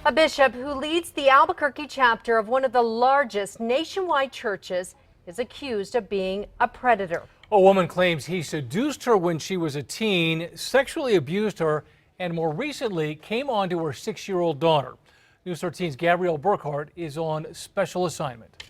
A bishop who leads the Albuquerque chapter of one of the largest nationwide churches is accused of being a predator. A woman claims he seduced her when she was a teen, sexually abused her, and more recently came on to her 6-year-old daughter. News 13's Gabrielle Burkhart is on special assignment.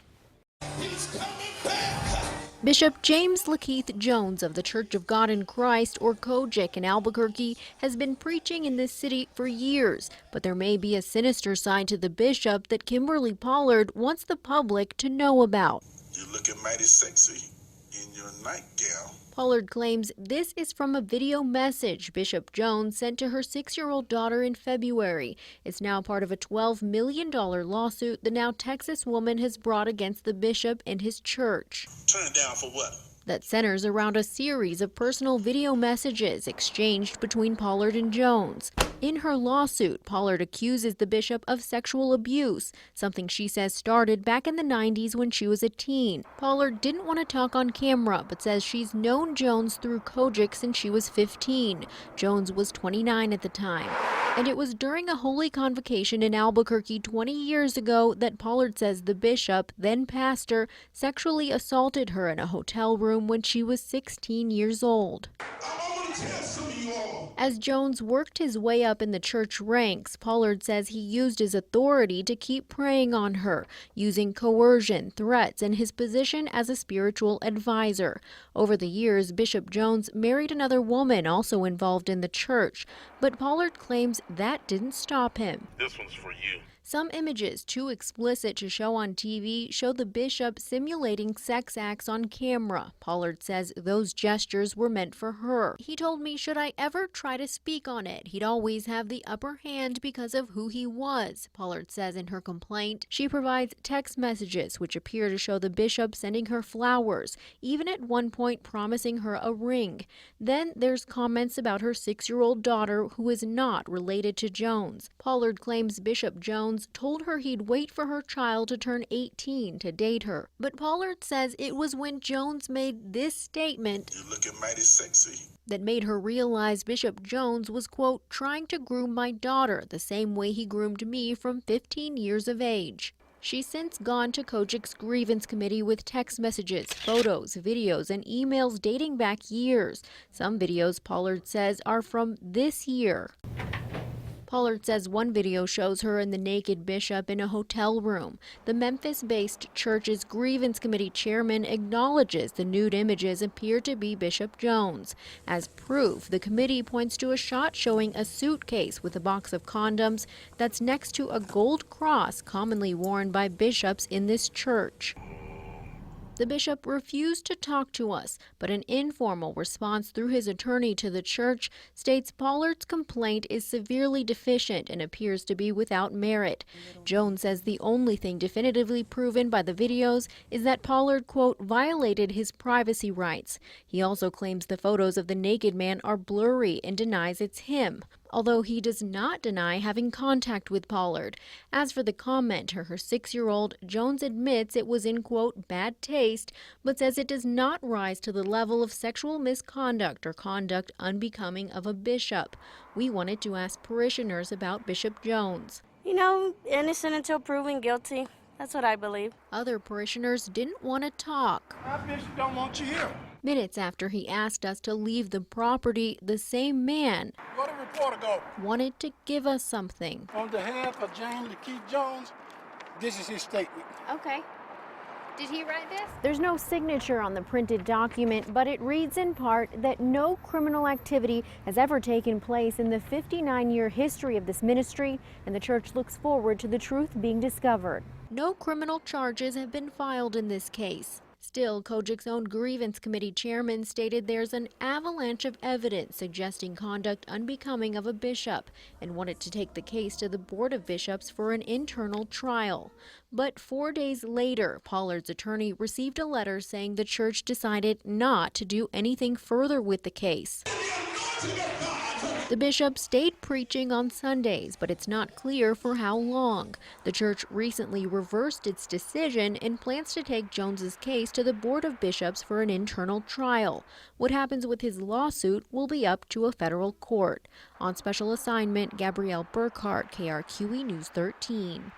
Bishop James Lakeith Jones of the Church of God in Christ, or KRQE in Albuquerque, has been preaching in this city for years. But there may be a sinister side to the bishop that Kimberly Pollard wants the public to know about. You're looking mighty sexy in your nightgown. Pollard claims this is from a video message Bishop Jones sent to her 6-year-old daughter in February. It's now part of a $12 million lawsuit the now Texas woman has brought against the bishop and his church. Turn it down for what? That centers around a series of personal video messages exchanged between Pollard and Jones. In her lawsuit, Pollard accuses the bishop of sexual abuse, something she says started back in the 90s when she was a teen. Pollard didn't want to talk on camera, but says she's known Jones through KRQE since she was 15. Jones was 29 at the time. And it was during a holy convocation in Albuquerque 20 years ago that Pollard says the bishop, then pastor, sexually assaulted her in a hotel room when she was 16 years old. As Jones worked his way up in the church ranks, Pollard says he used his authority to keep preying on her, using coercion, threats, and his position as a spiritual advisor. Over the years, Bishop Jones married another woman also involved in the church, but Pollard claims that didn't stop him. This one's for you. Some images too explicit to show on TV show the bishop simulating sex acts on camera. Pollard says those gestures were meant for her. He told me should I ever try to speak on it, he'd always have the upper hand because of who he was, Pollard says in her complaint. She provides text messages which appear to show the bishop sending her flowers, even at one point promising her a ring. Then there's comments about her 6-year-old daughter who is not related to Jones. Pollard claims Bishop Jones told her he'd wait for her child to turn 18 to date her. But Pollard says it was when Jones made this statement, "You're looking mighty sexy," that made her realize Bishop Jones was, quote, trying to groom my daughter the same way he groomed me from 15 years of age. She's since gone to KRQE's grievance committee with text messages, photos, videos, and emails dating back years. Some videos, Pollard says, are from this year. Pollard says one video shows her and the naked bishop in a hotel room. The Memphis-based church's grievance committee chairman acknowledges the nude images appear to be Bishop Jones. As proof, the committee points to a shot showing a suitcase with a box of condoms that's next to a gold cross commonly worn by bishops in this church. The bishop refused to talk to us, but an informal response through his attorney to the church states Pollard's complaint is severely deficient and appears to be without merit. Jones says the only thing definitively proven by the videos is that Pollard, quote, violated his privacy rights. He also claims the photos of the naked man are blurry and denies it's him, although he does not deny having contact with Pollard. As for the comment to her 6-year-old, Jones admits it was in, quote, bad taste, but says it does not rise to the level of sexual misconduct or conduct unbecoming of a bishop. We wanted to ask parishioners about Bishop Jones. You know, innocent until proven guilty. That's what I believe. Other parishioners didn't want to talk. Our bishop don't want you here. Minutes after he asked us to leave the property, the same man Where the reporter go? wanted to give us something. On behalf of James Lakeith Jones, this is his statement. Okay. Did he write this? There's no signature on the printed document, but it reads in part that no criminal activity has ever taken place in the 59-year history of this ministry, and the church looks forward to the truth being discovered. No criminal charges have been filed in this case. Still, KRQE's own grievance committee chairman stated there's an avalanche of evidence suggesting conduct unbecoming of a bishop and wanted to take the case to the Board of Bishops for an internal trial. But 4 days later, Pollard's attorney received a letter saying the church decided not to do anything further with the case. The bishop stayed preaching on Sundays, but it's not clear for how long. The church recently reversed its decision and plans to take Jones's case to the Board of Bishops for an internal trial. What happens with his lawsuit will be up to a federal court. On special assignment, Gabrielle Burkhart, KRQE News 13.